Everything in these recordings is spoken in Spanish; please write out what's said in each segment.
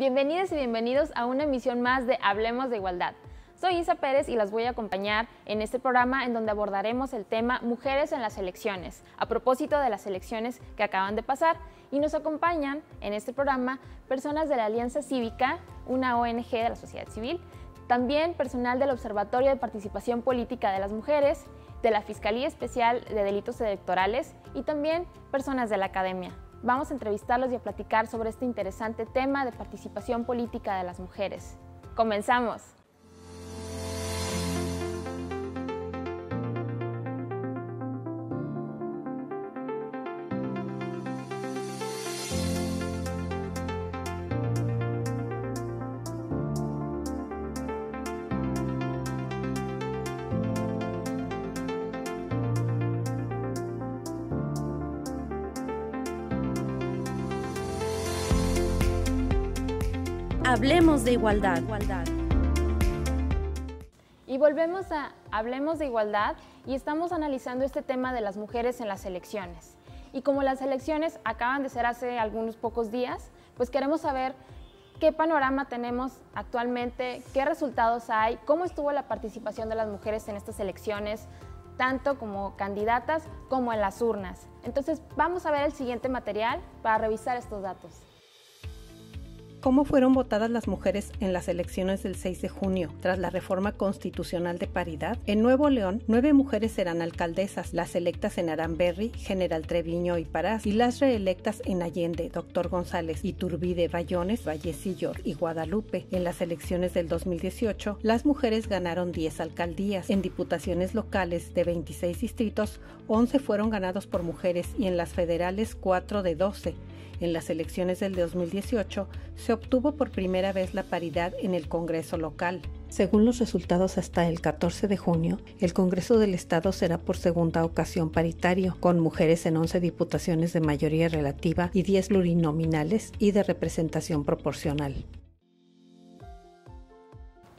Bienvenidas y bienvenidos a una emisión más de Hablemos de Igualdad. Soy Isa Pérez y las voy a acompañar en este programa en donde abordaremos el tema Mujeres en las elecciones, a propósito de las elecciones que acaban de pasar. Y nos acompañan en este programa personas de la Alianza Cívica, una ONG de la sociedad civil, también personal del Observatorio de Participación Política de las Mujeres, de la Fiscalía Especial de Delitos Electorales y también personas de la academia. Vamos a entrevistarlos y a platicar sobre este interesante tema de participación política de las mujeres. ¡Comenzamos! Hablemos de igualdad. Y volvemos a Hablemos de Igualdad y estamos analizando este tema de las mujeres en las elecciones. Y como las elecciones acaban de ser hace algunos pocos días, pues queremos saber qué panorama tenemos actualmente, qué resultados hay, cómo estuvo la participación de las mujeres en estas elecciones, tanto como candidatas como en las urnas. Entonces vamos a ver el siguiente material para revisar estos datos. ¿Cómo fueron votadas las mujeres en las elecciones del 6 de junio tras la reforma constitucional de paridad? En Nuevo León, 9 mujeres serán alcaldesas, las electas en Aramberri, General Treviño y Parás, y las reelectas en Allende, Doctor González, Iturbide, Bayones, Vallecillo y Guadalupe. En las elecciones del 2018, las mujeres ganaron 10 alcaldías. En diputaciones locales de 26 distritos, 11 fueron ganados por mujeres y en las federales 4 de 12. En las elecciones del 2018 se obtuvo por primera vez la paridad en el Congreso local. Según los resultados hasta el 14 de junio, el Congreso del Estado será por segunda ocasión paritario, con mujeres en 11 diputaciones de mayoría relativa y 10 plurinominales y de representación proporcional.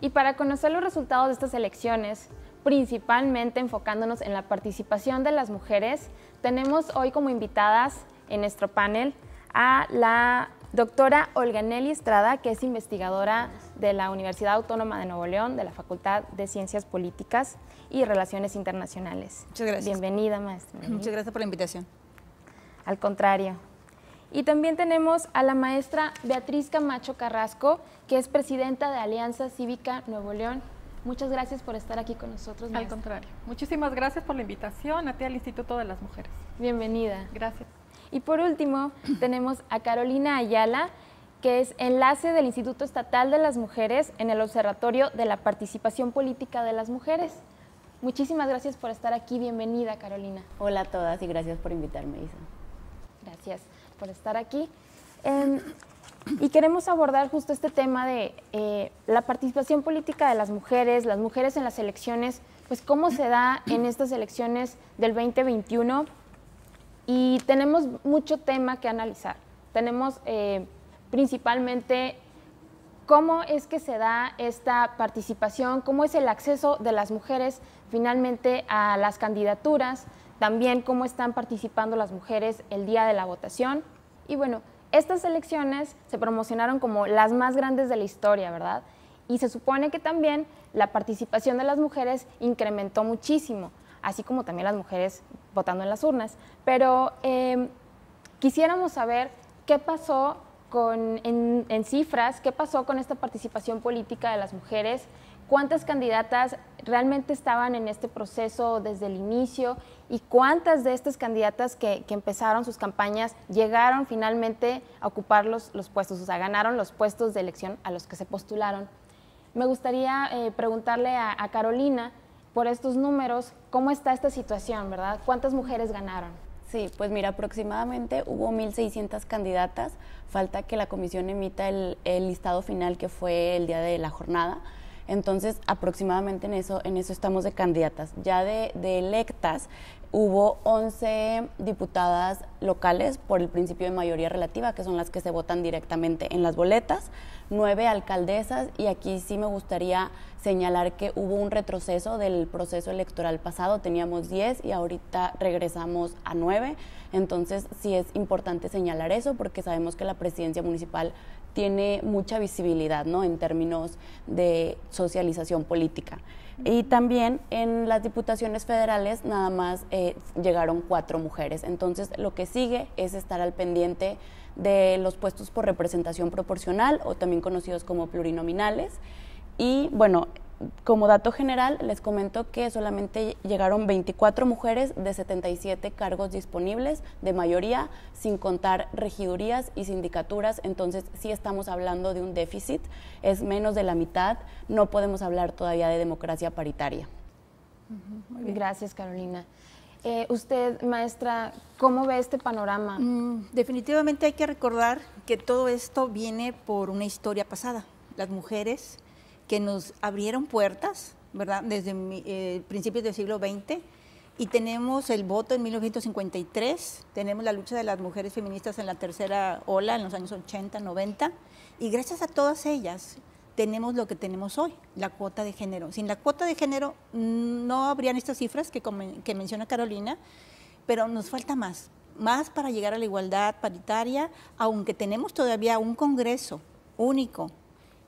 Y para conocer los resultados de estas elecciones, principalmente enfocándonos en la participación de las mujeres, tenemos hoy como invitadas en nuestro panel a la doctora Olga Nelly Estrada, que es investigadora de la Universidad Autónoma de Nuevo León, de la Facultad de Ciencias Políticas y Relaciones Internacionales. Muchas gracias. Bienvenida, maestra. Muchas gracias por la invitación. Al contrario. Y también tenemos a la maestra Beatriz Camacho Carrasco, que es presidenta de Alianza Cívica Nuevo León. Muchas gracias por estar aquí con nosotros, maestra. Al contrario. Muchísimas gracias por la invitación a ti al Instituto de las Mujeres. Bienvenida. Gracias. Y por último, tenemos a Carolina Ayala, que es enlace del Instituto Estatal de las Mujeres en el Observatorio de la Participación Política de las Mujeres. Muchísimas gracias por estar aquí. Bienvenida, Carolina. Hola a todas y gracias por invitarme, Isa. Gracias por estar aquí. Y queremos abordar justo este tema de la participación política de las mujeres en las elecciones, pues cómo se da en estas elecciones del 2021. Y tenemos mucho tema que analizar. Tenemos principalmente cómo es que se da esta participación, cómo es el acceso de las mujeres finalmente a las candidaturas, también cómo están participando las mujeres el día de la votación. Y bueno, estas elecciones se promocionaron como las más grandes de la historia, ¿verdad? Y se supone que también la participación de las mujeres incrementó muchísimo, así como también las mujeres votando en las urnas. Pero quisiéramos saber qué pasó en cifras, qué pasó con esta participación política de las mujeres, cuántas candidatas realmente estaban en este proceso desde el inicio y cuántas de estas candidatas que empezaron sus campañas llegaron finalmente a ocupar los puestos, o sea, ganaron los puestos de elección a los que se postularon. Me gustaría preguntarle a Carolina, por estos números, ¿cómo está esta situación, verdad? ¿Cuántas mujeres ganaron? Sí, pues mira, aproximadamente hubo 1,600 candidatas. Falta que la comisión emita el listado final, que fue el día de la jornada. Entonces, aproximadamente en eso estamos de candidatas. Ya de electas, hubo 11 diputadas locales por el principio de mayoría relativa, que son las que se votan directamente en las boletas, 9 alcaldesas, y aquí sí me gustaría señalar que hubo un retroceso del proceso electoral pasado, teníamos 10 y ahorita regresamos a 9, entonces sí es importante señalar eso porque sabemos que la presidencia municipal tiene mucha visibilidad, ¿no?, en términos de socialización política. Y también en las diputaciones federales nada más llegaron 4 mujeres. Entonces, lo que sigue es estar al pendiente de los puestos por representación proporcional, o también conocidos como plurinominales. Y bueno, como dato general, les comento que solamente llegaron 24 mujeres de 77 cargos disponibles, de mayoría, sin contar regidurías y sindicaturas. Entonces, sí estamos hablando de un déficit, es menos de la mitad, no podemos hablar todavía de democracia paritaria. Gracias, Carolina. Usted, maestra, ¿cómo ve este panorama? Definitivamente hay que recordar que todo esto viene por una historia pasada. Las mujeres que nos abrieron puertas, ¿verdad?, desde principios del siglo XX, y tenemos el voto en 1953, tenemos la lucha de las mujeres feministas en la tercera ola en los años 80, 90, y gracias a todas ellas tenemos lo que tenemos hoy, la cuota de género. Sin la cuota de género no habrían estas cifras que menciona Carolina, pero nos falta más para llegar a la igualdad paritaria, aunque tenemos todavía un Congreso único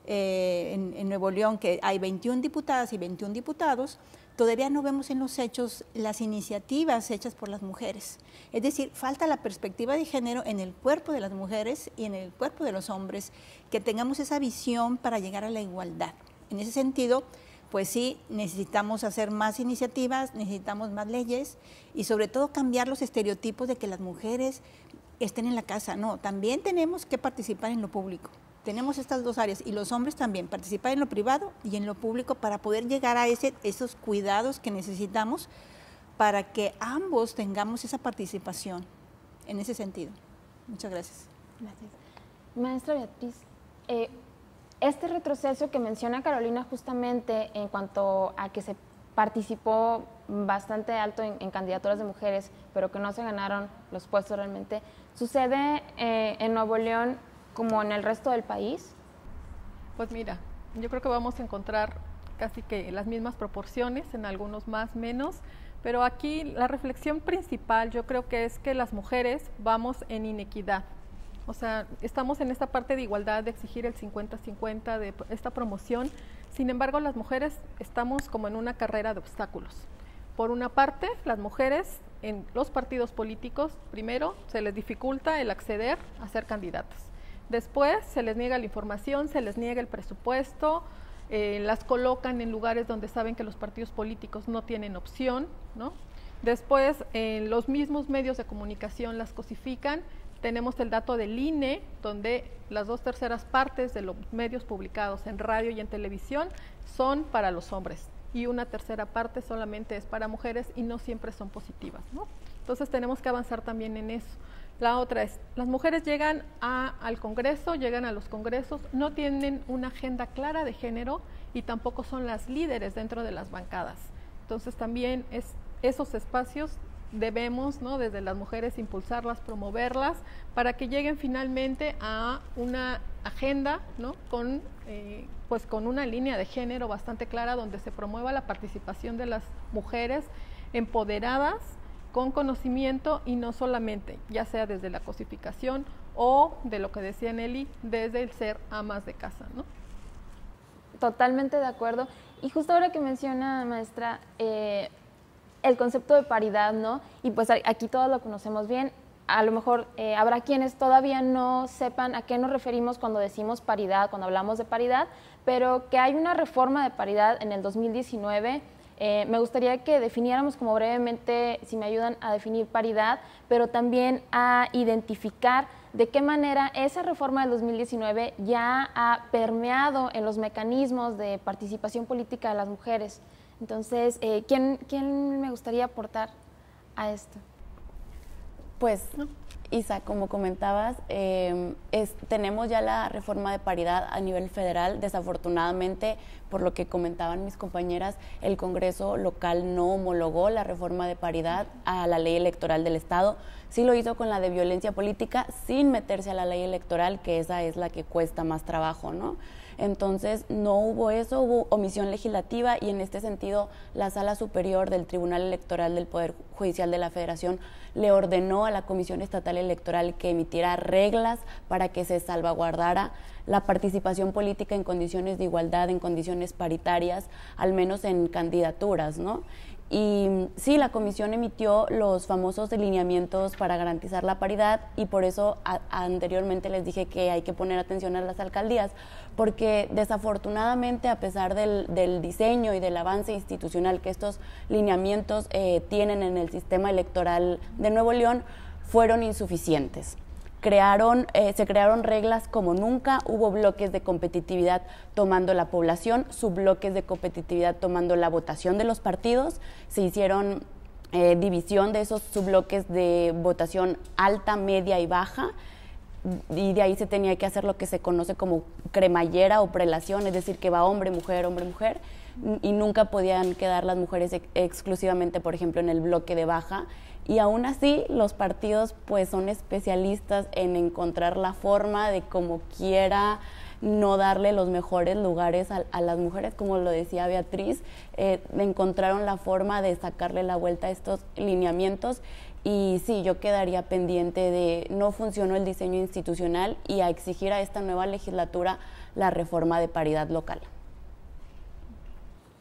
en Nuevo León, que hay 21 diputadas y 21 diputados, todavía no vemos en los hechos las iniciativas hechas por las mujeres. Es decir, falta la perspectiva de género en el cuerpo de las mujeres y en el cuerpo de los hombres, que tengamos esa visión para llegar a la igualdad. En ese sentido, pues sí, necesitamos hacer más iniciativas, necesitamos más leyes y sobre todo cambiar los estereotipos de que las mujeres estén en la casa. No, también tenemos que participar en lo público. Tenemos estas dos áreas, y los hombres también, participar en lo privado y en lo público para poder llegar a esos cuidados que necesitamos para que ambos tengamos esa participación en ese sentido. Muchas gracias. Gracias. Maestra Beatriz, este retroceso que menciona Carolina justamente en cuanto a que se participó bastante alto en candidaturas de mujeres, pero que no se ganaron los puestos realmente, ¿sucede en Nuevo León como en el resto del país? Pues mira, yo creo que vamos a encontrar casi que las mismas proporciones, en algunos más, menos, pero aquí la reflexión principal yo creo que es que las mujeres vamos en inequidad. O sea, estamos en esta parte de igualdad, de exigir el 50-50, de esta promoción. Sin embargo, las mujeres estamos como en una carrera de obstáculos. Por una parte, las mujeres en los partidos políticos, primero, se les dificulta el acceder a ser candidatas. Después se les niega la información, se les niega el presupuesto, las colocan en lugares donde saben que los partidos políticos no tienen opción, ¿no? Después, los mismos medios de comunicación las cosifican. Tenemos el dato del INE, donde las 2/3 partes de los medios publicados en radio y en televisión son para los hombres, y 1/3 parte solamente es para mujeres, y no siempre son positivas, ¿no? Entonces tenemos que avanzar también en eso. La otra es, las mujeres llegan al Congreso, llegan a los congresos, no tienen una agenda clara de género y tampoco son las líderes dentro de las bancadas. Entonces también esos espacios debemos, ¿no?, desde las mujeres impulsarlas, promoverlas, para que lleguen finalmente a una agenda, ¿no?, con una línea de género bastante clara, donde se promueva la participación de las mujeres empoderadas, con conocimiento, y no solamente, ya sea desde la cosificación o de lo que decía Nelly, desde el ser amas de casa, ¿no? Totalmente de acuerdo. Y justo ahora que menciona, maestra, el concepto de paridad, ¿no? Y pues aquí todos lo conocemos bien. A lo mejor habrá quienes todavía no sepan a qué nos referimos cuando decimos paridad, cuando hablamos de paridad, pero que hay una reforma de paridad en el 2019. Me gustaría que definiéramos como brevemente, si me ayudan a definir paridad, pero también a identificar de qué manera esa reforma del 2019 ya ha permeado en los mecanismos de participación política de las mujeres. Entonces, ¿quién me gustaría aportar a esto? Pues, Isa, como comentabas, tenemos ya la reforma de paridad a nivel federal. Desafortunadamente, por lo que comentaban mis compañeras, el Congreso local no homologó la reforma de paridad a la ley electoral del Estado. Sí lo hizo con la de violencia política, sin meterse a la ley electoral, que esa es la que cuesta más trabajo, ¿no? Entonces, no hubo eso, hubo omisión legislativa, y en este sentido, la Sala Superior del Tribunal Electoral del Poder Judicial de la Federación le ordenó a la Comisión Estatal Estatal Electoral que emitiera reglas para que se salvaguardara la participación política en condiciones de igualdad, en condiciones paritarias, al menos en candidaturas, ¿no? Y sí, la comisión emitió los famosos lineamientos para garantizar la paridad y por eso anteriormente les dije que hay que poner atención a las alcaldías, porque desafortunadamente, a pesar del diseño y del avance institucional que estos lineamientos tienen en el sistema electoral de Nuevo León, fueron insuficientes. Se crearon reglas como nunca, hubo bloques de competitividad tomando la población, subbloques de competitividad tomando la votación de los partidos, se hicieron división de esos subbloques de votación alta, media y baja, y de ahí se tenía que hacer lo que se conoce como cremallera o prelación, es decir, que va hombre, mujer, y nunca podían quedar las mujeres exclusivamente, por ejemplo, en el bloque de baja. Y aún así, los partidos pues son especialistas en encontrar la forma de como quiera no darle los mejores lugares a las mujeres, como lo decía Beatriz, encontraron la forma de sacarle la vuelta a estos lineamientos. Y sí, yo quedaría pendiente de no funcionó el diseño institucional y a exigir a esta nueva legislatura la reforma de paridad local.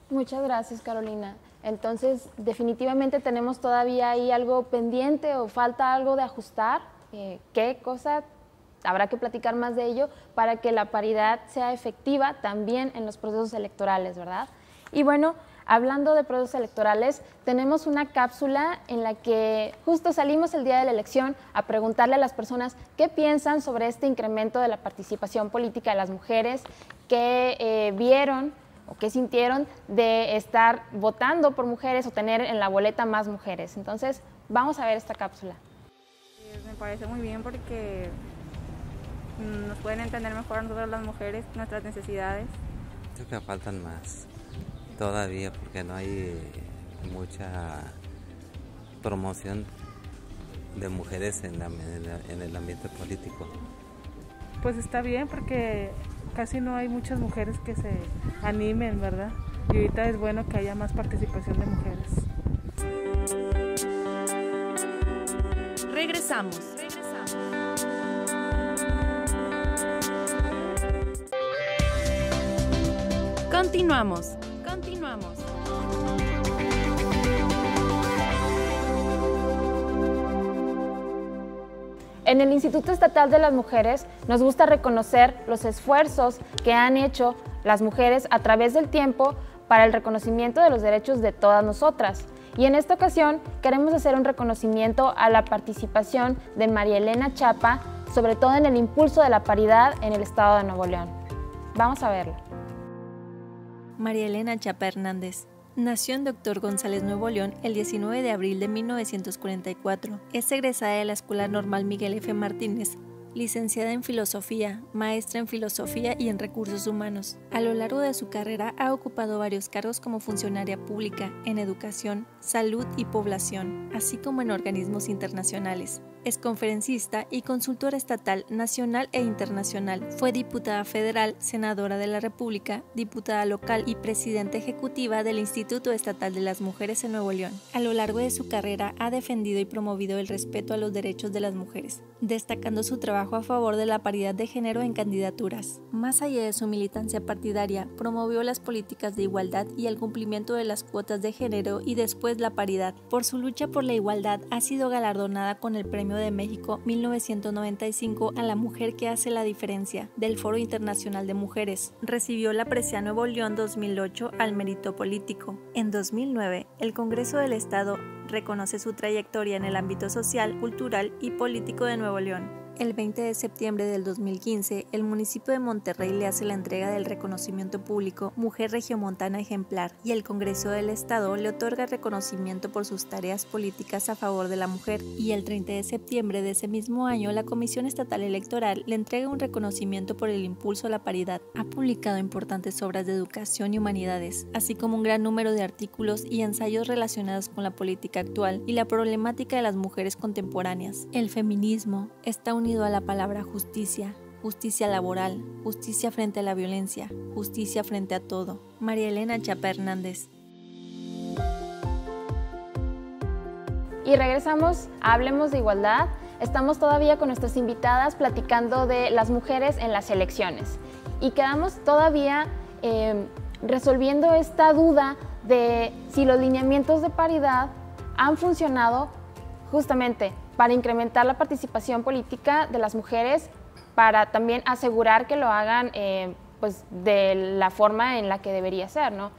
Muchas gracias, Carolina. Entonces, definitivamente tenemos todavía ahí algo pendiente o falta algo de ajustar. ¿Qué cosa? Habrá que platicar más de ello para que la paridad sea efectiva también en los procesos electorales, ¿verdad? Y bueno, hablando de procesos electorales, tenemos una cápsula en la que justo salimos el día de la elección a preguntarle a las personas qué piensan sobre este incremento de la participación política de las mujeres, qué vieron o qué sintieron de estar votando por mujeres o tener en la boleta más mujeres. Entonces, vamos a ver esta cápsula. Me parece muy bien porque nos pueden entender mejor a nosotros las mujeres, nuestras necesidades. Creo que faltan más todavía porque no hay mucha promoción de mujeres en el ambiente político. Pues está bien porque casi no hay muchas mujeres que se animen, ¿verdad? Y ahorita es bueno que haya más participación de mujeres. Regresamos. Continuamos. En el Instituto Estatal de las Mujeres nos gusta reconocer los esfuerzos que han hecho las mujeres a través del tiempo para el reconocimiento de los derechos de todas nosotras. Y en esta ocasión queremos hacer un reconocimiento a la participación de María Elena Chapa, sobre todo en el impulso de la paridad en el estado de Nuevo León. Vamos a verlo. María Elena Chapa Hernández nació en Dr. González, Nuevo León, el 19 de abril de 1944. Es egresada de la Escuela Normal Miguel F. Martínez, licenciada en Filosofía, maestra en Filosofía y en Recursos Humanos. A lo largo de su carrera ha ocupado varios cargos como funcionaria pública en Educación, Salud y Población, así como en organismos internacionales. Es conferencista y consultora estatal, nacional e internacional. Fue diputada federal, senadora de la República, diputada local y presidenta ejecutiva del Instituto Estatal de las Mujeres en Nuevo León. A lo largo de su carrera ha defendido y promovido el respeto a los derechos de las mujeres, destacando su trabajo a favor de la paridad de género en candidaturas. Más allá de su militancia partidaria, promovió las políticas de igualdad y el cumplimiento de las cuotas de género y después la paridad. Por su lucha por la igualdad ha sido galardonada con el Premio de México 1995 a la mujer que hace la diferencia del Foro Internacional de Mujeres. Recibió la Presea Nuevo León 2008 al Mérito Político. En 2009, el Congreso del Estado reconoce su trayectoria en el ámbito social, cultural y político de Nuevo León. El 20 de septiembre del 2015, el municipio de Monterrey le hace la entrega del reconocimiento público Mujer Regiomontana Ejemplar y el Congreso del Estado le otorga reconocimiento por sus tareas políticas a favor de la mujer. Y el 30 de septiembre de ese mismo año, la Comisión Estatal Electoral le entrega un reconocimiento por el impulso a la paridad. Ha publicado importantes obras de educación y humanidades, así como un gran número de artículos y ensayos relacionados con la política actual y la problemática de las mujeres contemporáneas. El feminismo está unido a la palabra justicia, justicia laboral, justicia frente a la violencia, justicia frente a todo. María Elena Chapa Hernández. Y regresamos a Hablemos de Igualdad. estamos todavía con nuestras invitadas platicando de las mujeres en las elecciones y quedamos todavía resolviendo esta duda de si los lineamientos de paridad han funcionado justamente para incrementar la participación política de las mujeres, para también asegurar que lo hagan pues de la forma en la que debería ser, ¿no?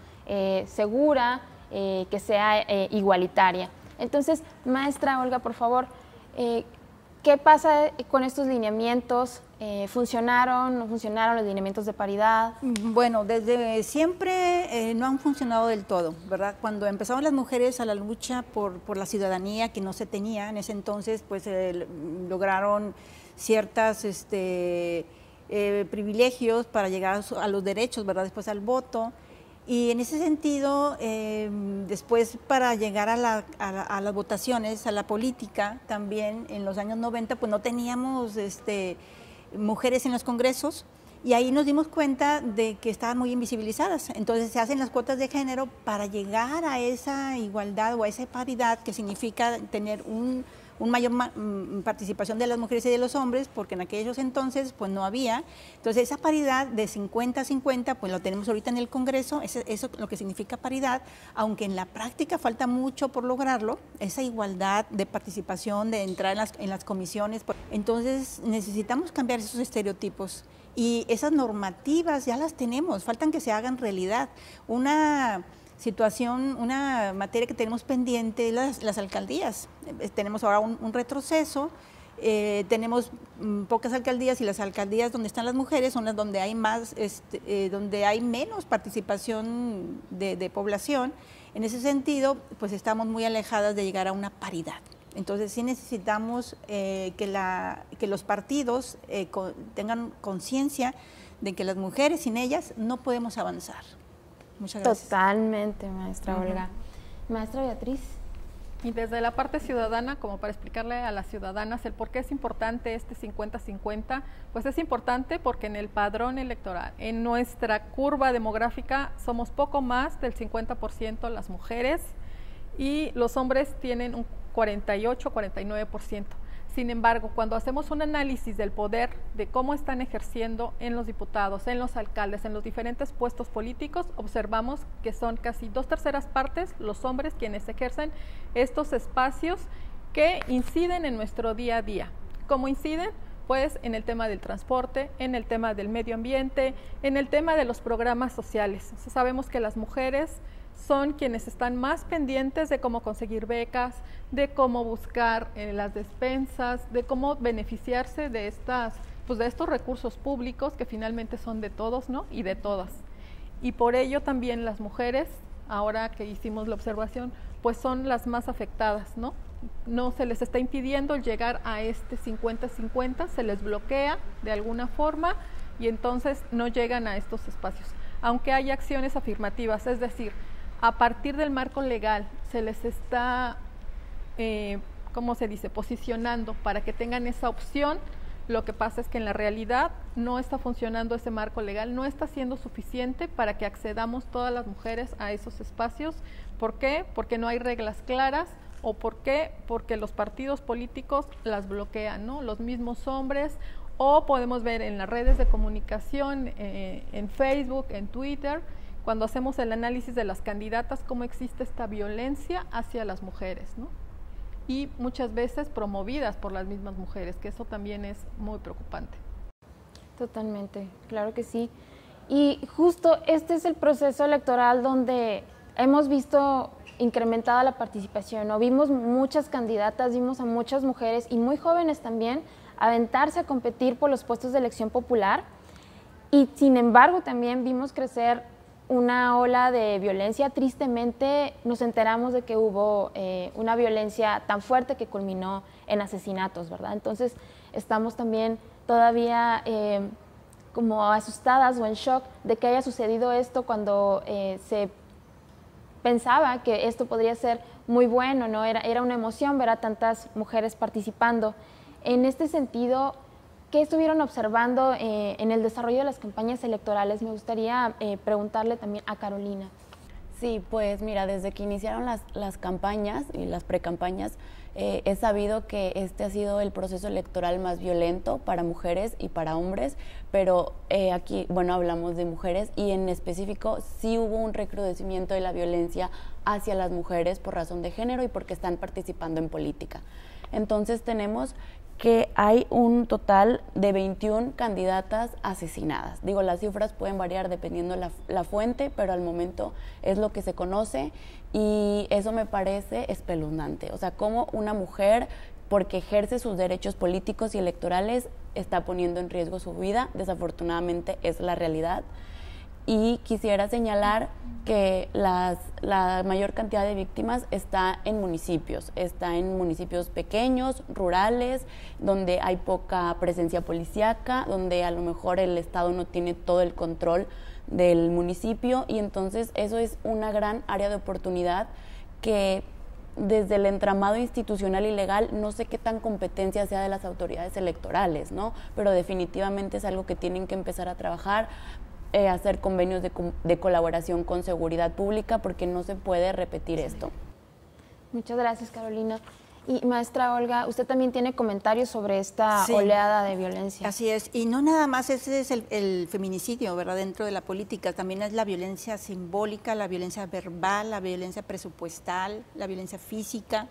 Segura, que sea igualitaria. Entonces, maestra Olga, por favor, ¿qué pasa con estos lineamientos? ¿Funcionaron, no funcionaron los lineamientos de paridad? Bueno, desde siempre no han funcionado del todo, ¿verdad? Cuando empezaron las mujeres a la lucha por la ciudadanía que no se tenía en ese entonces, pues lograron ciertas privilegios para llegar a los derechos, ¿verdad? Después al voto. Y en ese sentido, después para llegar a las votaciones, a la política, también en los años 90, pues no teníamos mujeres en los congresos, y ahí nos dimos cuenta de que estaban muy invisibilizadas. Entonces se hacen las cuotas de género para llegar a esa igualdad o a esa paridad, que significa tener un mayor participación de las mujeres y de los hombres, porque en aquellos entonces pues no había. Entonces esa paridad de 50-50 pues lo tenemos ahorita en el Congreso, eso es lo que significa paridad, aunque en la práctica falta mucho por lograrlo, esa igualdad de participación, de entrar en las comisiones. Entonces necesitamos cambiar esos estereotipos y esas normativas ya las tenemos, faltan que se hagan realidad. Una materia que tenemos pendiente es las alcaldías. Tenemos ahora un retroceso, tenemos pocas alcaldías, y las alcaldías donde están las mujeres son las donde hay más, donde hay menos participación de población. En ese sentido, pues estamos muy alejadas de llegar a una paridad. Entonces sí necesitamos que los partidos tengan conciencia de que las mujeres, sin ellas no podemos avanzar. Muchas gracias. Totalmente, maestra Olga. Maestra Beatriz. Y desde la parte ciudadana, como para explicarle a las ciudadanas el por qué es importante este 50-50, pues es importante porque en el padrón electoral, en nuestra curva demográfica, somos poco más del 50% las mujeres y los hombres tienen un 48-49%. Sin embargo, cuando hacemos un análisis del poder, de cómo están ejerciendo en los diputados, en los alcaldes, en los diferentes puestos políticos, observamos que son casi 2/3 partes los hombres quienes ejercen estos espacios que inciden en nuestro día a día. ¿Cómo inciden? Pues en el tema del transporte, en el tema del medio ambiente, en el tema de los programas sociales. O sea, sabemos que las mujeres son quienes están más pendientes de cómo conseguir becas, de cómo buscar las despensas, de cómo beneficiarse de estos recursos públicos que finalmente son de todos, ¿no? Y de todas. Y por ello también las mujeres, ahora que hicimos la observación, pues son las más afectadas, ¿no? No se les está impidiendo llegar a este 50-50, se les bloquea de alguna forma y entonces no llegan a estos espacios. Aunque hay acciones afirmativas, es decir, a partir del marco legal se les está, ¿cómo se dice?, posicionando para que tengan esa opción. Lo que pasa es que en la realidad no está funcionando ese marco legal, no está siendo suficiente para que accedamos todas las mujeres a esos espacios. ¿Por qué? Porque no hay reglas claras. ¿O por qué? Porque los partidos políticos las bloquean, ¿no? Los mismos hombres, o podemos ver en las redes de comunicación, en Facebook, en Twitter, cuando hacemos el análisis de las candidatas, cómo existe esta violencia hacia las mujeres, ¿no? Y muchas veces promovidas por las mismas mujeres, que eso también es muy preocupante. Totalmente, claro que sí. Y justo este es el proceso electoral donde hemos visto incrementada la participación, ¿no? Vimos muchas candidatas, vimos a muchas mujeres y muy jóvenes también aventarse a competir por los puestos de elección popular, y sin embargo también vimos crecer una ola de violencia. Tristemente nos enteramos de que hubo una violencia tan fuerte que culminó en asesinatos, ¿verdad? Entonces estamos también todavía como asustadas o en shock de que haya sucedido esto cuando se pensaba que esto podría ser muy bueno, ¿no? Era una emoción ver a tantas mujeres participando. En este sentido, ¿qué estuvieron observando en el desarrollo de las campañas electorales? Me gustaría preguntarle también a Carolina. Sí, pues mira, desde que iniciaron las campañas y las precampañas, he sabido que este ha sido el proceso electoral más violento para mujeres y para hombres, pero aquí, bueno, hablamos de mujeres y en específico sí hubo un recrudecimiento de la violencia hacia las mujeres por razón de género y porque están participando en política. Entonces tenemos que hay un total de 21 candidatas asesinadas. Digo, las cifras pueden variar dependiendo la fuente, pero al momento es lo que se conoce y eso me parece espeluznante. O sea, cómo una mujer, porque ejerce sus derechos políticos y electorales, está poniendo en riesgo su vida. Desafortunadamente es la realidad. Y quisiera señalar que la mayor cantidad de víctimas está en municipios pequeños, rurales, donde hay poca presencia policíaca, donde a lo mejor el Estado no tiene todo el control del municipio y entonces eso es una gran área de oportunidad que desde el entramado institucional y legal no sé qué tan competencia sea de las autoridades electorales, ¿no? Pero definitivamente es algo que tienen que empezar a trabajar, hacer convenios de colaboración con seguridad pública porque no se puede repetir esto. Muchas gracias, Carolina. Y maestra Olga, usted también tiene comentarios sobre esta oleada de violencia. Así es, y no nada más ese es el feminicidio, ¿verdad? Dentro de la política, también es la violencia simbólica, la violencia verbal, la violencia presupuestal, la violencia física.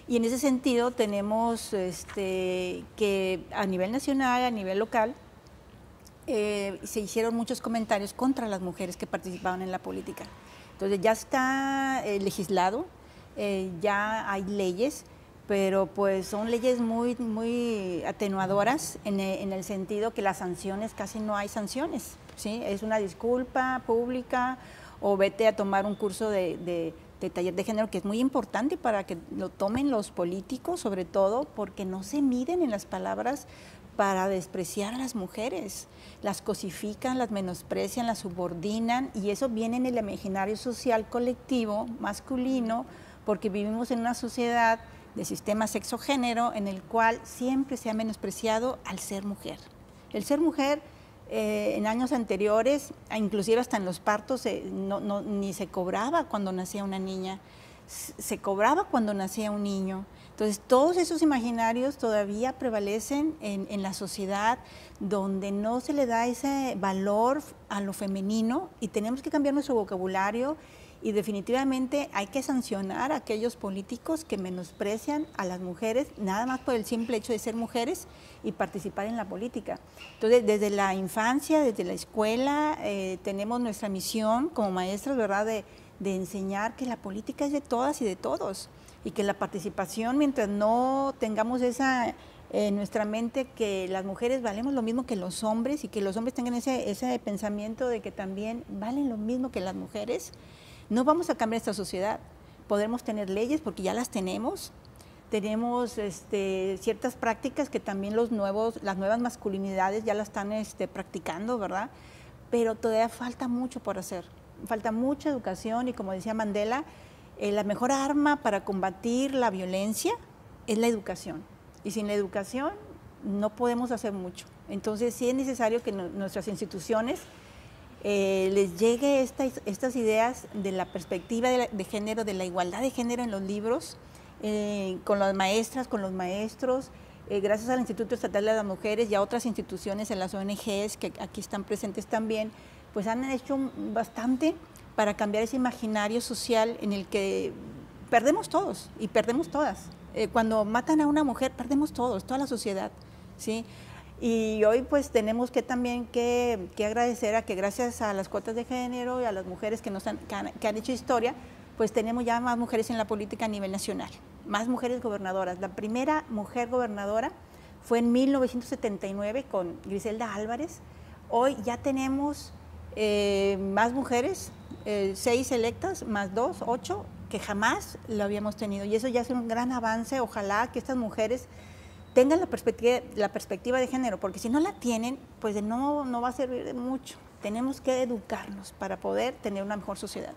Y en ese sentido tenemos que a nivel nacional, a nivel local, se hicieron muchos comentarios contra las mujeres que participaban en la política. Entonces ya está legislado, ya hay leyes, pero pues son leyes muy atenuadoras en el sentido que las sanciones, casi no hay sanciones, ¿sí? Es una disculpa pública o vete a tomar un curso de taller de género, que es muy importante para que lo tomen los políticos, sobre todo porque no se miden en las palabras para despreciar a las mujeres, las cosifican, las menosprecian, las subordinan y eso viene en el imaginario social colectivo masculino porque vivimos en una sociedad de sistema sexo-género en el cual siempre se ha menospreciado al ser mujer. El ser mujer en años anteriores, inclusive hasta en los partos, ni se cobraba cuando nacía una niña, se cobraba cuando nacía un niño. Entonces, todos esos imaginarios todavía prevalecen en la sociedad donde no se le da ese valor a lo femenino y tenemos que cambiar nuestro vocabulario y definitivamente hay que sancionar a aquellos políticos que menosprecian a las mujeres nada más por el simple hecho de ser mujeres y participar en la política. Entonces, desde la infancia, desde la escuela, tenemos nuestra misión como maestras, ¿verdad?, de enseñar que la política es de todas y de todos y que la participación, mientras no tengamos en nuestra mente que las mujeres valemos lo mismo que los hombres y que los hombres tengan ese pensamiento de que también valen lo mismo que las mujeres, no vamos a cambiar esta sociedad. Podemos tener leyes porque ya las tenemos ciertas prácticas que también las nuevas masculinidades ya las están practicando, ¿verdad? Pero todavía falta mucho por hacer. Falta mucha educación y como decía Mandela, la mejor arma para combatir la violencia es la educación. Y sin la educación no podemos hacer mucho. Entonces sí es necesario que nuestras instituciones les llegue estas ideas de la perspectiva de género, de la igualdad de género en los libros, con las maestras, con los maestros, gracias al Instituto Estatal de las Mujeres y a otras instituciones en las ONGs que aquí están presentes también, pues han hecho bastante para cambiar ese imaginario social en el que perdemos todos y perdemos todas. Cuando matan a una mujer, perdemos todos, toda la sociedad, ¿sí? Y hoy pues tenemos que también que agradecer a que gracias a las cuotas de género y a las mujeres que han hecho historia, pues tenemos ya más mujeres en la política a nivel nacional, más mujeres gobernadoras. La primera mujer gobernadora fue en 1979 con Griselda Álvarez. Hoy ya tenemos más mujeres, 6 electas, más 2, 8, que jamás lo habíamos tenido. Y eso ya es un gran avance. Ojalá que estas mujeres tengan la perspectiva de género, porque si no la tienen, pues no va a servir de mucho. Tenemos que educarnos para poder tener una mejor sociedad.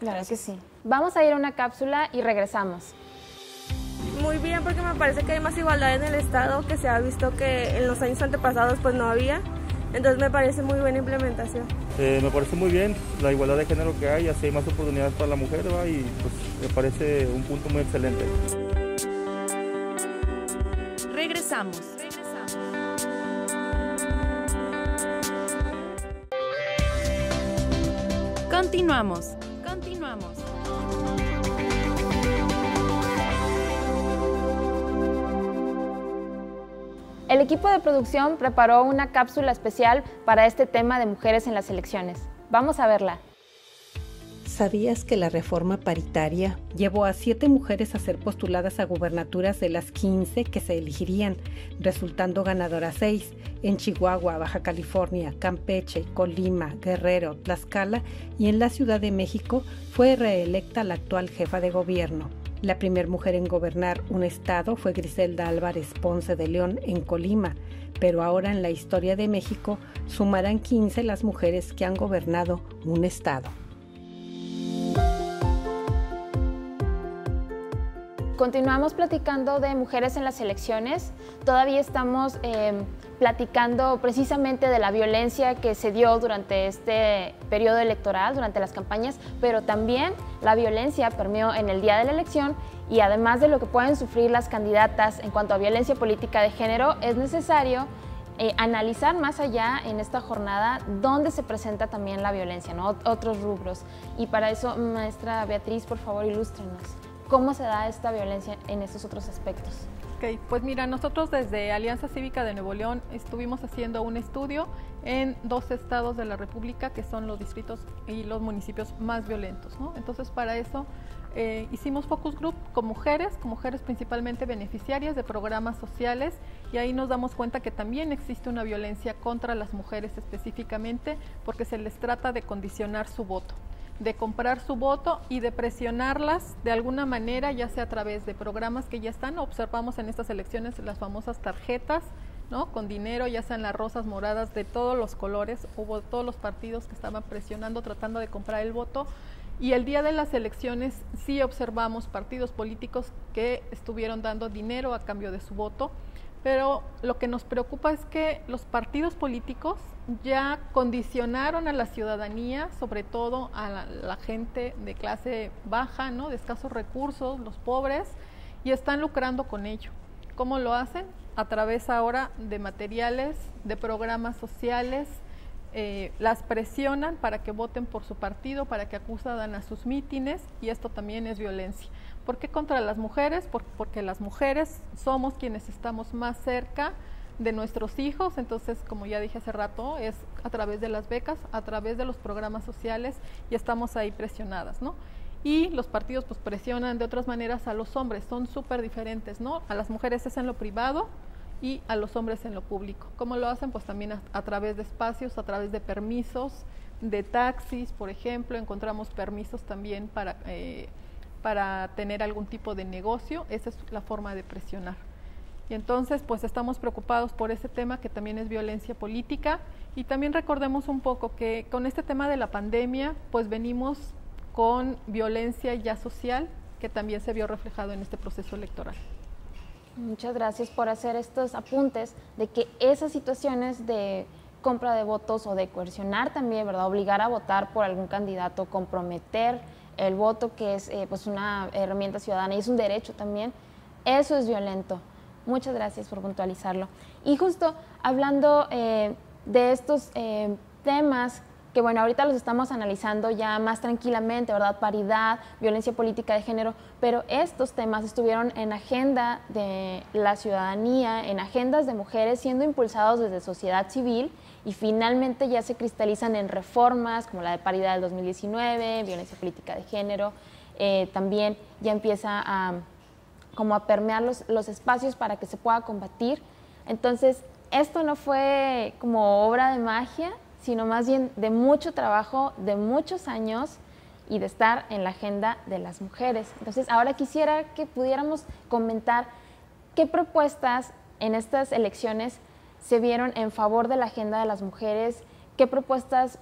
Claro que sí. Vamos a ir a una cápsula y regresamos. Muy bien, porque me parece que hay más igualdad en el Estado, que se ha visto que en los años antepasados pues no había. Entonces me parece muy buena implementación. Me parece muy bien la igualdad de género que hay, así hay más oportunidades para la mujer, ¿va? Y pues me parece un punto muy excelente. Regresamos. Continuamos. El equipo de producción preparó una cápsula especial para este tema de mujeres en las elecciones. Vamos a verla. ¿Sabías que la reforma paritaria llevó a 7 mujeres a ser postuladas a gubernaturas de las 15 que se elegirían, resultando ganadoras 6 en Chihuahua, Baja California, Campeche, Colima, Guerrero, Tlaxcala y en la Ciudad de México fue reelecta la actual jefa de gobierno? La primera mujer en gobernar un estado fue Griselda Álvarez Ponce de León en Colima, pero ahora en la historia de México sumarán 15 las mujeres que han gobernado un estado. Continuamos platicando de mujeres en las elecciones. Todavía estamos platicando precisamente de la violencia que se dio durante este periodo electoral, durante las campañas, pero también la violencia permeó en el día de la elección y además de lo que pueden sufrir las candidatas en cuanto a violencia política de género, es necesario analizar más allá en esta jornada dónde se presenta también la violencia, ¿no? Otros rubros. Y para eso, maestra Beatriz, por favor, ilústrenos. ¿Cómo se da esta violencia en estos otros aspectos? Ok, pues mira, nosotros desde Alianza Cívica de Nuevo León estuvimos haciendo un estudio en 2 estados de la República que son los distritos y los municipios más violentos, ¿no? Entonces para eso hicimos focus group con mujeres principalmente beneficiarias de programas sociales y ahí nos damos cuenta que también existe una violencia contra las mujeres específicamente porque se les trata de condicionar su voto, de comprar su voto y de presionarlas de alguna manera, ya sea a través de programas que ya están. Observamos en estas elecciones las famosas tarjetas, ¿no? Con dinero, ya sean las rosas, moradas, de todos los colores. Hubo todos los partidos que estaban presionando, tratando de comprar el voto. Y el día de las elecciones sí observamos partidos políticos que estuvieron dando dinero a cambio de su voto. Pero lo que nos preocupa es que los partidos políticos ya condicionaron a la ciudadanía, sobre todo a la gente de clase baja, ¿no? De escasos recursos, los pobres, y están lucrando con ello. ¿Cómo lo hacen? A través ahora de materiales, de programas sociales, las presionan para que voten por su partido, para que acudan a sus mítines, y esto también es violencia. ¿Por qué contra las mujeres? Porque las mujeres somos quienes estamos más cerca de nuestros hijos, entonces, como ya dije hace rato, es a través de las becas, a través de los programas sociales, y estamos ahí presionadas, ¿no? Y los partidos pues presionan de otras maneras a los hombres, son súper diferentes, ¿no? A las mujeres es en lo privado y a los hombres en lo público. ¿Cómo lo hacen? Pues también a través de espacios, a través de permisos, de taxis, por ejemplo, encontramos permisos también para tener algún tipo de negocio. Esa es la forma de presionar. Y entonces pues estamos preocupados por ese tema que también es violencia política, y también recordemos un poco que con este tema de la pandemia pues venimos con violencia ya social que también se vio reflejado en este proceso electoral. Muchas gracias por hacer estos apuntes de que esas situaciones de compra de votos o de coercionar también, ¿verdad? Obligar a votar por algún candidato, comprometer el voto, que es pues una herramienta ciudadana y es un derecho también, eso es violento. Muchas gracias por puntualizarlo. Y justo hablando de estos temas que, bueno, ahorita los estamos analizando ya más tranquilamente, ¿verdad? Paridad, violencia política de género, pero estos temas estuvieron en agenda de la ciudadanía, en agendas de mujeres, siendo impulsados desde sociedad civil, y finalmente ya se cristalizan en reformas como la de paridad del 2019, violencia política de género, también ya empieza a permear los espacios para que se pueda combatir. Entonces, esto no fue como obra de magia, sino más bien de mucho trabajo, de muchos años y de estar en la agenda de las mujeres. Entonces, ahora quisiera que pudiéramos comentar qué propuestas en estas elecciones se vieron en favor de la agenda de las mujeres, qué propuestas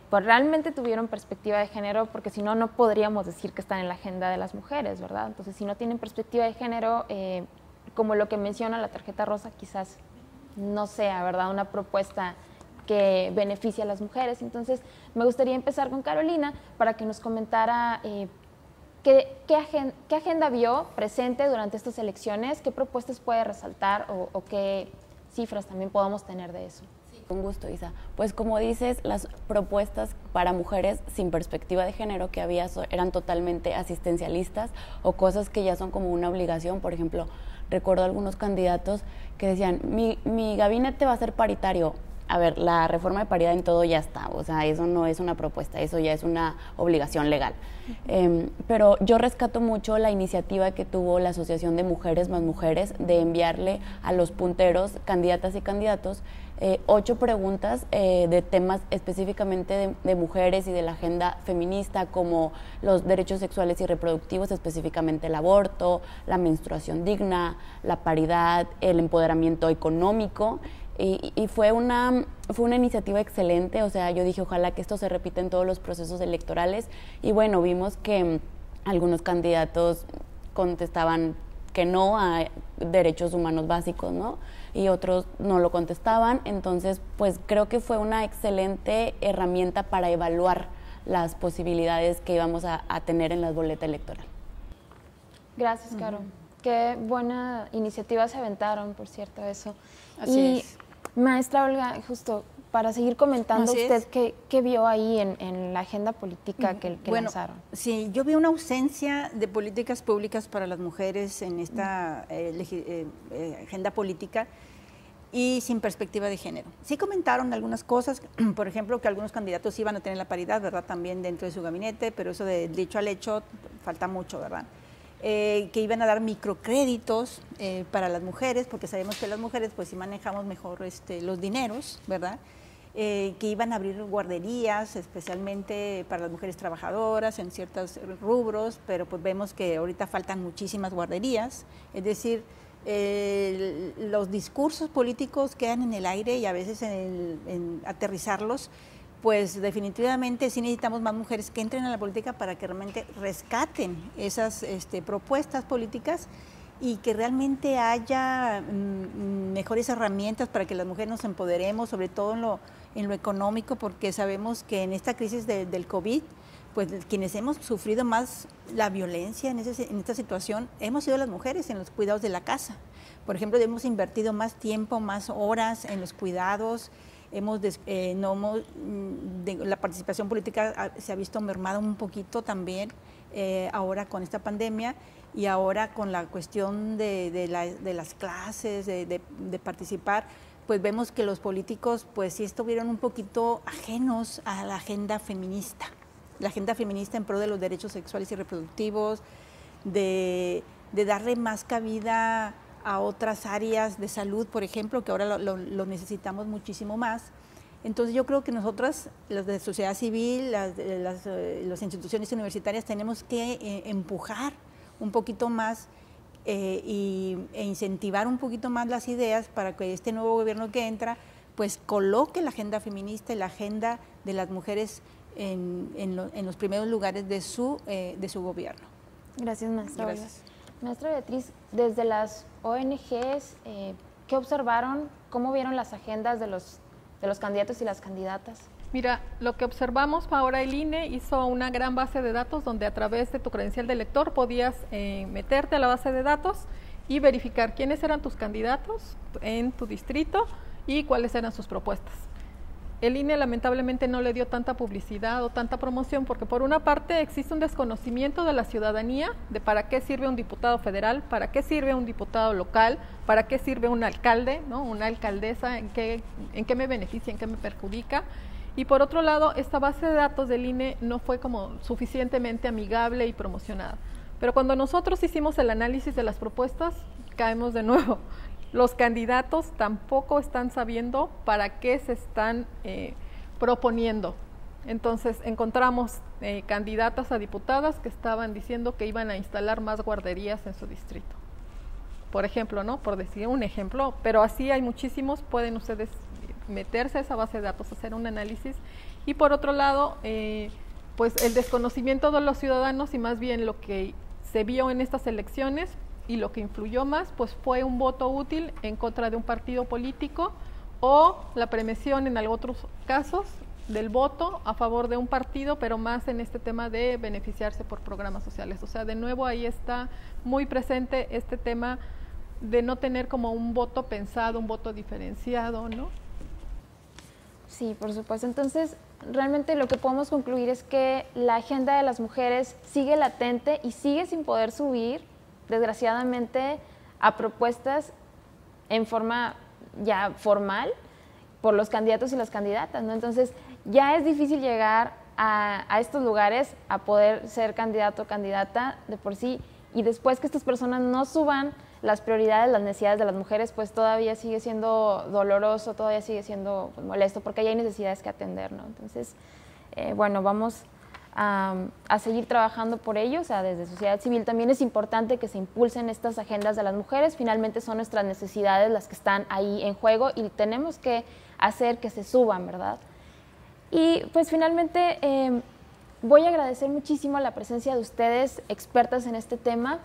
pues realmente tuvieron perspectiva de género, porque si no, no podríamos decir que están en la agenda de las mujeres, ¿verdad? Entonces, si no tienen perspectiva de género, como lo que menciona la tarjeta rosa, quizás no sea, ¿verdad?, una propuesta que beneficie a las mujeres. Entonces, me gustaría empezar con Carolina para que nos comentara qué agenda vio presente durante estas elecciones, qué propuestas puede resaltar o qué cifras también podamos tener de eso. Con gusto, Isa. Pues como dices, las propuestas para mujeres sin perspectiva de género que había eran totalmente asistencialistas o cosas que ya son como una obligación. Por ejemplo, recuerdo algunos candidatos que decían, mi gabinete va a ser paritario. A ver, la reforma de paridad en todo ya está, o sea, eso no es una propuesta, eso ya es una obligación legal. Pero yo rescato mucho la iniciativa que tuvo la Asociación de Mujeres Más Mujeres de enviarle a los punteros, candidatas y candidatos, 8 preguntas de temas específicamente de mujeres y de la agenda feminista, como los derechos sexuales y reproductivos, específicamente el aborto, la menstruación digna, la paridad, el empoderamiento económico. Y fue una iniciativa excelente, o sea, yo dije, ojalá que esto se repita en todos los procesos electorales. Y bueno, vimos que algunos candidatos contestaban que no a derechos humanos básicos, ¿no? Y otros no lo contestaban. Entonces, pues creo que fue una excelente herramienta para evaluar las posibilidades que íbamos a tener en la boleta electoral. Gracias, Caro. Qué buena iniciativa se aventaron, por cierto, eso. Así es. Maestra Olga, justo para seguir comentando usted, ¿qué vio ahí en la agenda política que lanzaron? Sí, yo vi una ausencia de políticas públicas para las mujeres en esta agenda política y sin perspectiva de género. Sí comentaron algunas cosas, por ejemplo, que algunos candidatos iban a tener la paridad, ¿verdad?, también dentro de su gabinete, pero eso del dicho al hecho falta mucho, ¿verdad? Que iban a dar microcréditos para las mujeres, porque sabemos que las mujeres pues sí manejamos mejor los dineros, ¿verdad? Que iban a abrir guarderías, especialmente para las mujeres trabajadoras en ciertos rubros, pero pues vemos que ahorita faltan muchísimas guarderías, es decir, los discursos políticos quedan en el aire y a veces en aterrizarlos, pues definitivamente sí necesitamos más mujeres que entren a la política para que realmente rescaten esas propuestas políticas y que realmente haya mejores herramientas para que las mujeres nos empoderemos, sobre todo en lo económico, porque sabemos que en esta crisis del COVID, pues quienes hemos sufrido más la violencia en esta situación hemos sido las mujeres en los cuidados de la casa. Por ejemplo, hemos invertido más tiempo, más horas en los cuidados. La participación política se ha visto mermada un poquito también ahora con esta pandemia y ahora con la cuestión de las clases, de participar, pues vemos que los políticos pues sí estuvieron un poquito ajenos a la agenda feminista en pro de los derechos sexuales y reproductivos, de darle más cabida a otras áreas de salud, por ejemplo, que ahora lo necesitamos muchísimo más. Entonces yo creo que nosotras, los de sociedad civil, las instituciones universitarias, tenemos que empujar un poquito más e incentivar un poquito más las ideas para que este nuevo gobierno que entra pues coloque la agenda feminista y la agenda de las mujeres en los primeros lugares de su gobierno. Gracias, maestra. Gracias. Maestra Beatriz, desde las ONGs, ¿qué observaron? ¿Cómo vieron las agendas de los candidatos y las candidatas? Mira, lo que observamos ahora, el INE hizo una gran base de datos donde a través de tu credencial de elector podías meterte a la base de datos y verificar quiénes eran tus candidatos en tu distrito y cuáles eran sus propuestas. El INE lamentablemente no le dio tanta publicidad o tanta promoción porque por una parte existe un desconocimiento de la ciudadanía de para qué sirve un diputado federal, para qué sirve un diputado local, para qué sirve un alcalde, ¿no?, una alcaldesa, en qué me beneficia, en qué me perjudica. Y por otro lado, esta base de datos del INE no fue como suficientemente amigable y promocionada. Pero cuando nosotros hicimos el análisis de las propuestas, caemos de nuevo. Los candidatos tampoco están sabiendo para qué se están proponiendo. Entonces encontramos candidatas a diputadas que estaban diciendo que iban a instalar más guarderías en su distrito. Por ejemplo, ¿no?, por decir un ejemplo, pero así hay muchísimos, pueden ustedes meterse a esa base de datos, hacer un análisis. Y por otro lado, pues el desconocimiento de los ciudadanos y más bien lo que se vio en estas elecciones y lo que influyó más, pues fue un voto útil en contra de un partido político o la premiación en otros casos del voto a favor de un partido, pero más en este tema de beneficiarse por programas sociales. O sea, de nuevo ahí está muy presente este tema de no tener como un voto pensado, un voto diferenciado, ¿no? Sí, por supuesto. Entonces, realmente lo que podemos concluir es que la agenda de las mujeres sigue latente y sigue sin poder subir, desgraciadamente, a propuestas en forma ya formal por los candidatos y las candidatas, ¿no? Entonces, ya es difícil llegar a estos lugares, a poder ser candidato o candidata de por sí, y después que estas personas no suban las prioridades, las necesidades de las mujeres, pues todavía sigue siendo doloroso, todavía sigue siendo pues, molesto, porque ahí hay necesidades que atender, ¿no? Entonces, bueno, vamos a seguir trabajando por ello. O sea, desde sociedad civil también es importante que se impulsen estas agendas de las mujeres. Finalmente son nuestras necesidades las que están ahí en juego y tenemos que hacer que se suban, ¿verdad? Y pues finalmente voy a agradecer muchísimo la presencia de ustedes, expertas en este tema.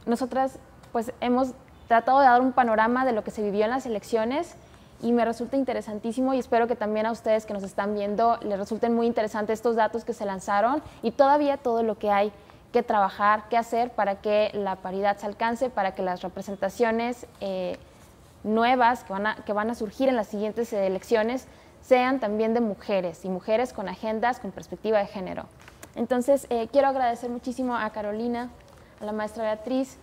Nosotras pues hemos tratado de dar un panorama de lo que se vivió en las elecciones y me resulta interesantísimo y espero que también a ustedes que nos están viendo les resulten muy interesantes estos datos que se lanzaron y todavía todo lo que hay que trabajar, que hacer para que la paridad se alcance, para que las representaciones nuevas que van a surgir en las siguientes elecciones sean también de mujeres y mujeres con agendas, con perspectiva de género. Entonces, quiero agradecer muchísimo a Carolina, a la maestra Beatriz,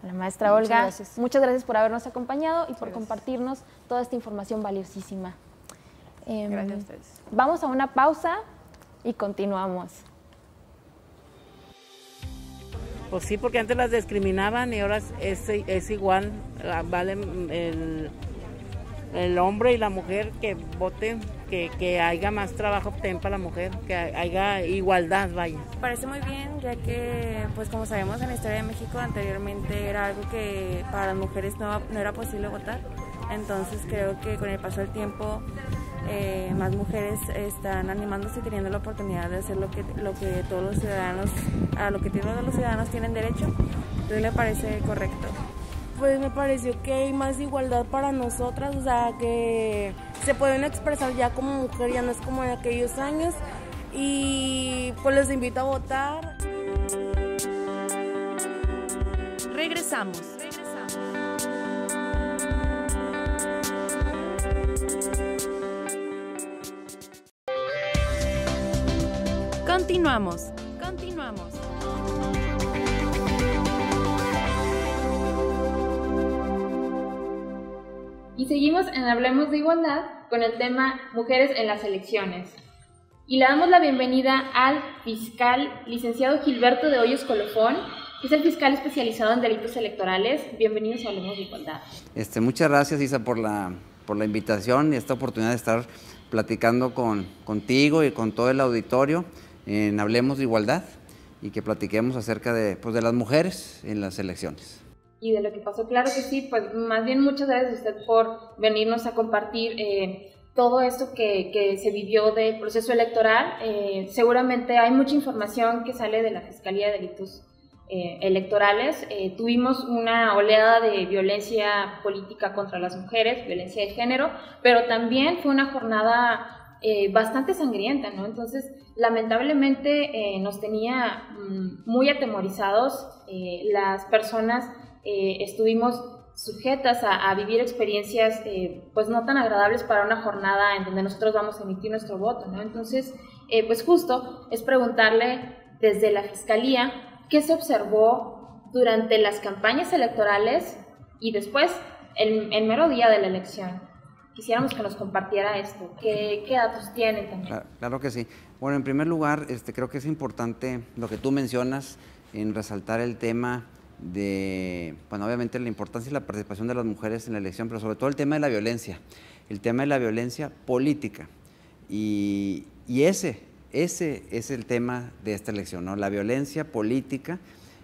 a la maestra Olga. Muchas gracias por habernos acompañado y por compartirnos toda esta información valiosísima. Gracias a ustedes. Vamos a una pausa y continuamos. Pues sí, porque antes las discriminaban y ahora es igual, vale el hombre y la mujer que voten, que haya más trabajo también para la mujer, que haya igualdad, vaya. Parece muy bien, ya que, pues como sabemos en la historia de México, anteriormente era algo que para las mujeres no era posible votar. Entonces creo que con el paso del tiempo más mujeres están animándose y teniendo la oportunidad de hacer lo que todos los ciudadanos, a lo que todos los ciudadanos tienen derecho. Entonces me parece correcto. Pues me pareció que hay más igualdad para nosotras, o sea, que se pueden expresar ya como mujer, ya no es como en aquellos años, y pues les invito a votar. Regresamos. Continuamos. Y seguimos en Hablemos de Igualdad con el tema Mujeres en las elecciones. Y le damos la bienvenida al fiscal licenciado Gilberto de Hoyos Colofón, que es el fiscal especializado en delitos electorales. Bienvenidos a Hablemos de Igualdad. Muchas gracias, Isa, por la invitación y esta oportunidad de estar platicando contigo y con todo el auditorio en Hablemos de Igualdad y que platiquemos acerca de las mujeres en las elecciones. Y de lo que pasó, claro que sí, pues más bien muchas gracias a usted por venirnos a compartir todo esto que se vivió del proceso electoral. Seguramente hay mucha información que sale de la Fiscalía de Delitos Electorales. Tuvimos una oleada de violencia política contra las mujeres, violencia de género, pero también fue una jornada bastante sangrienta, ¿no? Entonces, lamentablemente nos tenía muy atemorizados. Las personas estuvimos sujetas a vivir experiencias pues no tan agradables para una jornada en donde nosotros vamos a emitir nuestro voto, ¿no? Entonces, pues justo es preguntarle desde la Fiscalía qué se observó durante las campañas electorales y después el mero día de la elección. Quisiéramos que nos compartiera esto. ¿Qué datos tiene también? Claro que sí. Bueno, en primer lugar, creo que es importante lo que tú mencionas en resaltar el tema de, bueno, obviamente la importancia y la participación de las mujeres en la elección, pero sobre todo el tema de la violencia política. Y ese es el tema de esta elección, ¿no? La violencia política,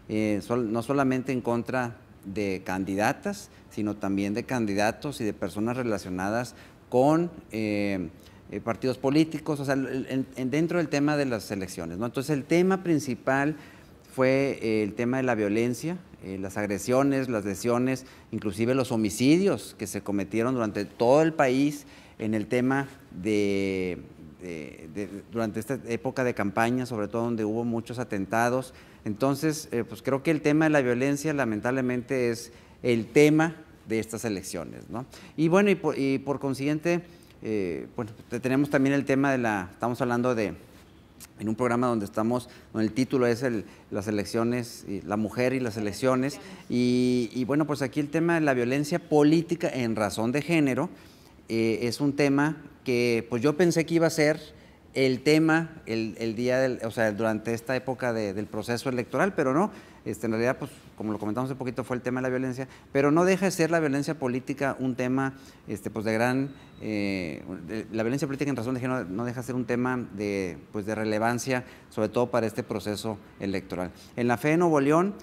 no solamente en contra de candidatas, sino también de candidatos y de personas relacionadas con partidos políticos, o sea, dentro del tema de las elecciones, ¿no? Entonces, el tema principal fue el tema de la violencia, las agresiones, las lesiones, inclusive los homicidios que se cometieron durante todo el país en el tema durante esta época de campaña, sobre todo donde hubo muchos atentados. Entonces, pues creo que el tema de la violencia lamentablemente es el tema de estas elecciones, ¿no? Y bueno, y por consiguiente, bueno, tenemos también el tema estamos hablando en un programa donde el título es las elecciones, la mujer y las elecciones, y bueno, pues aquí el tema de la violencia política en razón de género es un tema que pues yo pensé que iba a ser el tema el día o sea, durante esta época del proceso electoral, pero no. En realidad, pues, como lo comentamos un poquito, fue el tema de la violencia, pero no deja de ser la violencia política un tema pues de gran... la violencia política en razón de género no deja de ser un tema de relevancia, sobre todo para este proceso electoral. En la FE de Nuevo León,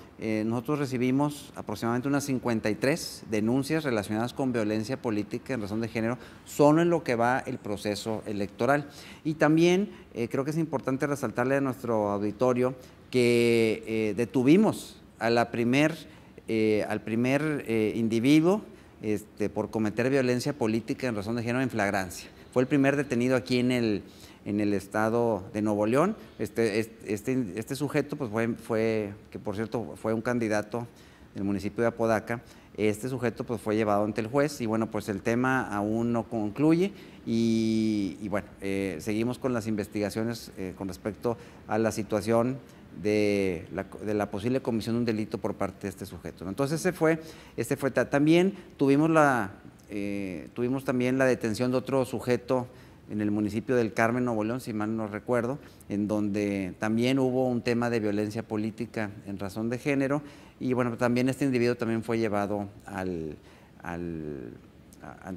nosotros recibimos aproximadamente unas 53 denuncias relacionadas con violencia política en razón de género, solo en lo que va el proceso electoral. Y también creo que es importante resaltarle a nuestro auditorio que detuvimos al primer individuo por cometer violencia política en razón de género en flagrancia. Fue el primer detenido aquí en el estado de Nuevo León. Este sujeto pues fue, que por cierto fue un candidato del municipio de Apodaca. Este sujeto pues fue llevado ante el juez y bueno, pues el tema aún no concluye y bueno, seguimos con las investigaciones con respecto a la situación de la posible comisión de un delito por parte de este sujeto, ¿no? Entonces también tuvimos también la detención de otro sujeto en el municipio del Carmen, Nuevo León, si mal no recuerdo, en donde también hubo un tema de violencia política en razón de género y bueno, también este individuo también fue llevado ante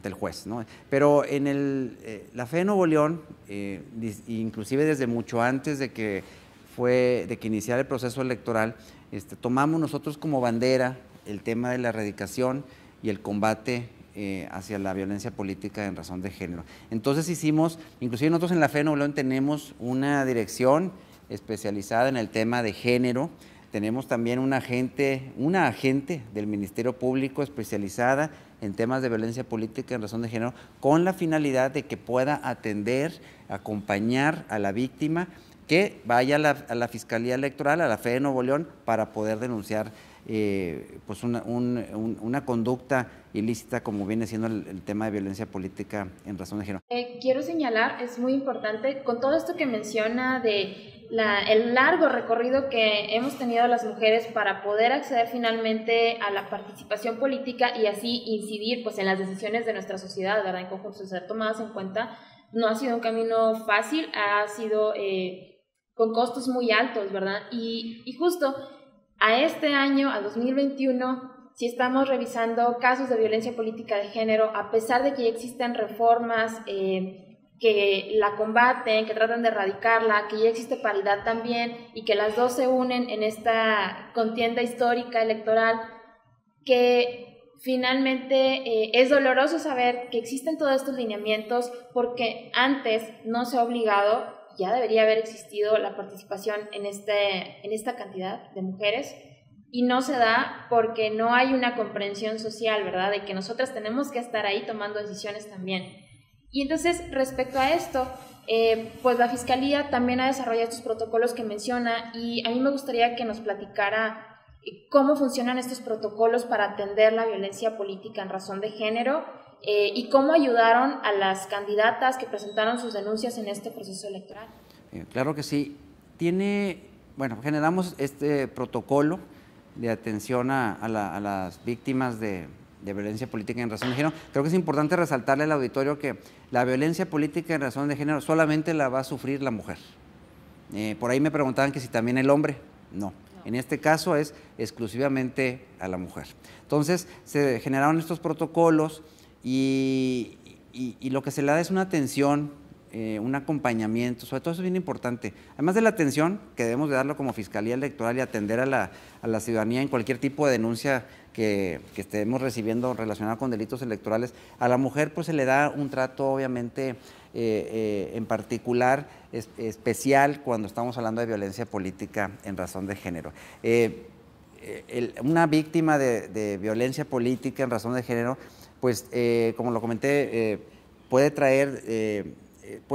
el juez, ¿no? Pero en la FE de Nuevo León, inclusive desde mucho antes de que iniciara el proceso electoral, tomamos nosotros como bandera el tema de la erradicación y el combate hacia la violencia política en razón de género. Entonces inclusive nosotros en la FE de Nuevo León tenemos una dirección especializada en el tema de género, tenemos también una agente del Ministerio Público especializada en temas de violencia política en razón de género, con la finalidad de que pueda atender, acompañar a la víctima, que vaya a la Fiscalía Electoral, a la FE de Nuevo León, para poder denunciar pues una conducta ilícita como viene siendo el tema de violencia política en razón de género. Quiero señalar, es muy importante, con todo esto que menciona de el largo recorrido que hemos tenido las mujeres para poder acceder finalmente a la participación política y así incidir pues en las decisiones de nuestra sociedad, ¿verdad? En conjunto, ser tomadas en cuenta, no ha sido un camino fácil, ha sido con costos muy altos, ¿verdad? Y justo a este año, a 2021, si estamos revisando casos de violencia política de género, a pesar de que ya existen reformas que la combaten, que tratan de erradicarla, que ya existe paridad también y que las dos se unen en esta contienda histórica electoral, que finalmente es doloroso saber que existen todos estos lineamientos porque antes no se ha obligado, ya debería haber existido la participación en esta cantidad de mujeres y no se da porque no hay una comprensión social, ¿verdad? De que nosotras tenemos que estar ahí tomando decisiones también. Y entonces, respecto a esto, pues la Fiscalía también ha desarrollado estos protocolos que menciona y a mí me gustaría que nos platicara cómo funcionan estos protocolos para atender la violencia política en razón de género y cómo ayudaron a las candidatas que presentaron sus denuncias en este proceso electoral. Claro que sí. Generamos este protocolo de atención a las víctimas de violencia política en razón de género. Creo que es importante resaltarle al auditorio que la violencia política en razón de género solamente la va a sufrir la mujer. Por ahí me preguntaban que si también el hombre. No. En este caso es exclusivamente a la mujer. Entonces, se generaron estos protocolos y lo que se le da es una atención un acompañamiento, sobre todo eso es bien importante, además de la atención que debemos de darlo como Fiscalía Electoral y atender a la ciudadanía en cualquier tipo de denuncia que estemos recibiendo relacionada con delitos electorales. A la mujer pues se le da un trato obviamente en particular especial cuando estamos hablando de violencia política en razón de género. Una víctima de violencia política en razón de género, pues como lo comenté, puede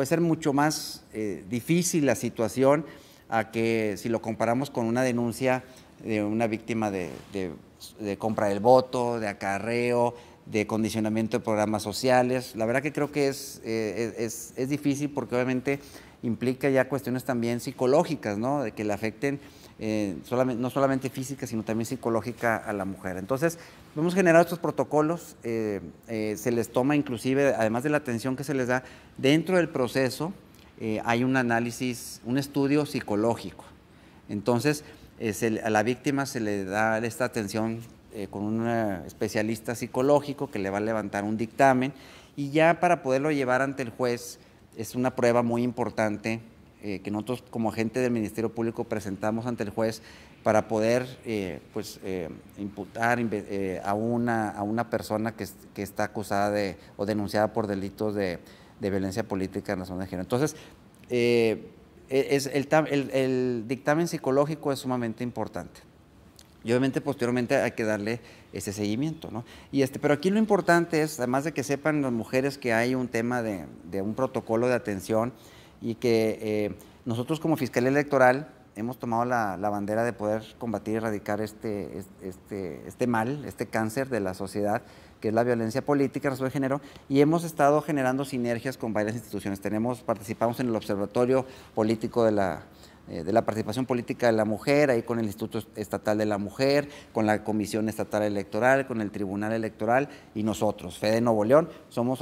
ser mucho más difícil la situación a que si lo comparamos con una denuncia de una víctima de compra del voto, de acarreo, de condicionamiento de programas sociales. La verdad que creo que es difícil porque obviamente implica ya cuestiones también psicológicas, ¿no? De que le afecten no solamente física, sino también psicológica a la mujer. Entonces, hemos generado estos protocolos, se les toma inclusive, además de la atención que se les da, dentro del proceso hay un análisis, un estudio psicológico. Entonces, a la víctima se le da esta atención con un especialista psicológico que le va a levantar un dictamen y ya para poderlo llevar ante el juez es una prueba muy importante que nosotros como agente del Ministerio Público presentamos ante el juez para poder imputar a una persona que está acusada o denunciada por delitos de violencia política en razón de género. Entonces, el dictamen psicológico es sumamente importante. Y obviamente posteriormente hay que darle ese seguimiento, ¿no? Pero aquí lo importante es, además de que sepan las mujeres que hay un tema de un protocolo de atención y que nosotros como Fiscalía Electoral hemos tomado la bandera de poder combatir y erradicar este mal, este cáncer de la sociedad, que es la violencia política en razón de género, y hemos estado generando sinergias con varias instituciones. Participamos en el Observatorio Político de la participación política de la mujer, ahí con el Instituto Estatal de la Mujer, con la Comisión Estatal Electoral, con el Tribunal Electoral y nosotros, FEDE Nuevo León, somos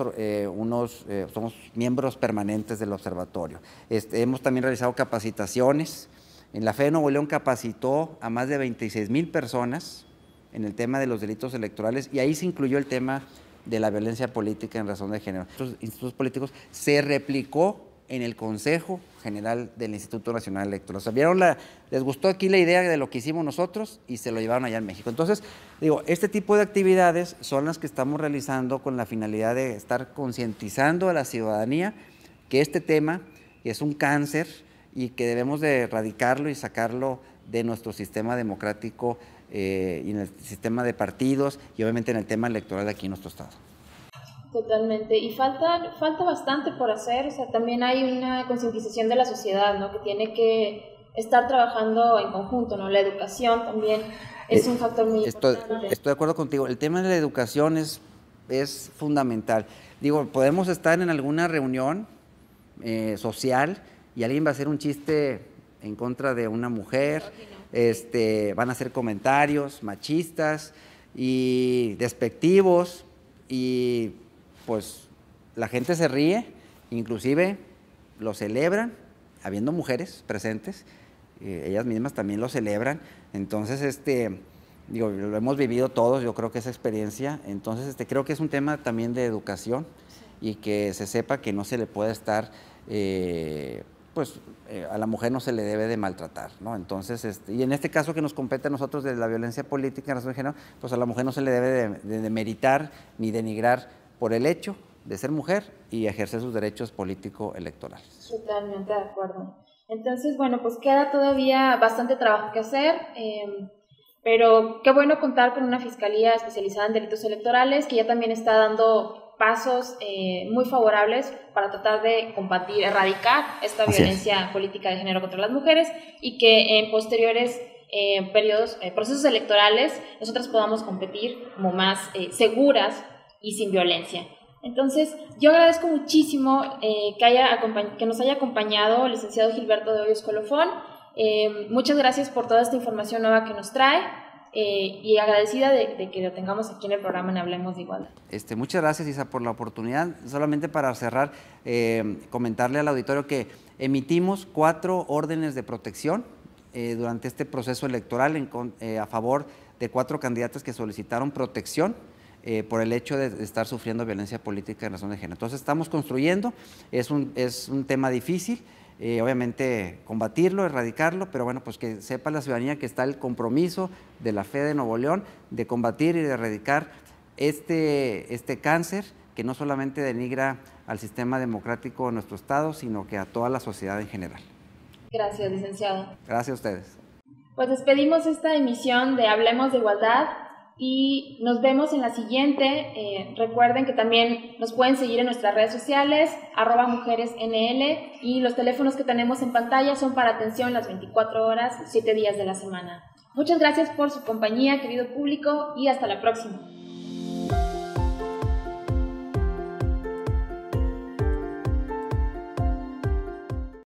miembros permanentes del observatorio. Hemos también realizado capacitaciones. En la FEDE Nuevo León capacitó a más de 26,000 personas en el tema de los delitos electorales y ahí se incluyó el tema de la violencia política en razón de género. Estos institutos políticos se replicó en el Consejo General del Instituto Nacional Electoral. O sea, les gustó aquí la idea de lo que hicimos nosotros y se lo llevaron allá en México. Entonces, este tipo de actividades son las que estamos realizando con la finalidad de estar concientizando a la ciudadanía que este tema es un cáncer y que debemos de erradicarlo y sacarlo de nuestro sistema democrático y en el sistema de partidos y obviamente en el tema electoral de aquí en nuestro estado. Totalmente, y falta bastante por hacer, o sea, también hay una concientización de la sociedad, ¿no? Que tiene que estar trabajando en conjunto, ¿no? La educación también es un factor muy importante. Estoy de acuerdo contigo, el tema de la educación es fundamental. Podemos estar en alguna reunión social y alguien va a hacer un chiste en contra de una mujer, van a hacer comentarios machistas y despectivos y pues la gente se ríe, inclusive lo celebran, habiendo mujeres presentes, ellas mismas también lo celebran. Entonces, lo hemos vivido todos, yo creo que esa experiencia. Entonces, creo que es un tema también de educación y que se sepa que no se le puede estar, a la mujer no se le debe de maltratar, ¿no? Entonces, y en este caso que nos compete a nosotros de la violencia política en razón de género, pues a la mujer no se le debe de demeritar ni denigrar por el hecho de ser mujer y ejercer sus derechos político-electorales. Totalmente de acuerdo. Entonces, bueno, pues queda todavía bastante trabajo que hacer, pero qué bueno contar con una fiscalía especializada en delitos electorales que ya también está dando pasos muy favorables para tratar de combatir, erradicar esta violencia política de género contra las mujeres y que en posteriores procesos electorales nosotras podamos competir como más seguras y sin violencia. Entonces, yo agradezco muchísimo que nos haya acompañado el licenciado Gilberto de Hoyos Colofón. Muchas gracias por toda esta información nueva que nos trae y agradecida de que lo tengamos aquí en el programa en Hablemos de Igualdad. Muchas gracias, Isa, por la oportunidad. Solamente para cerrar, comentarle al auditorio que emitimos 4 órdenes de protección durante este proceso electoral a favor de 4 candidatas que solicitaron protección por el hecho de estar sufriendo violencia política en razón de género. Entonces estamos construyendo, es un tema difícil, obviamente combatirlo, erradicarlo, pero bueno, pues que sepa la ciudadanía que está el compromiso de la fe de Nuevo León de combatir y de erradicar este cáncer que no solamente denigra al sistema democrático de nuestro estado, sino que a toda la sociedad en general. Gracias, licenciado. Gracias a ustedes. Pues despedimos esta emisión de Hablemos de Igualdad y nos vemos en la siguiente. Recuerden que también nos pueden seguir en nuestras redes sociales, @mujeresnl, y los teléfonos que tenemos en pantalla son para atención las 24 horas, 7 días de la semana. Muchas gracias por su compañía, querido público, y hasta la próxima.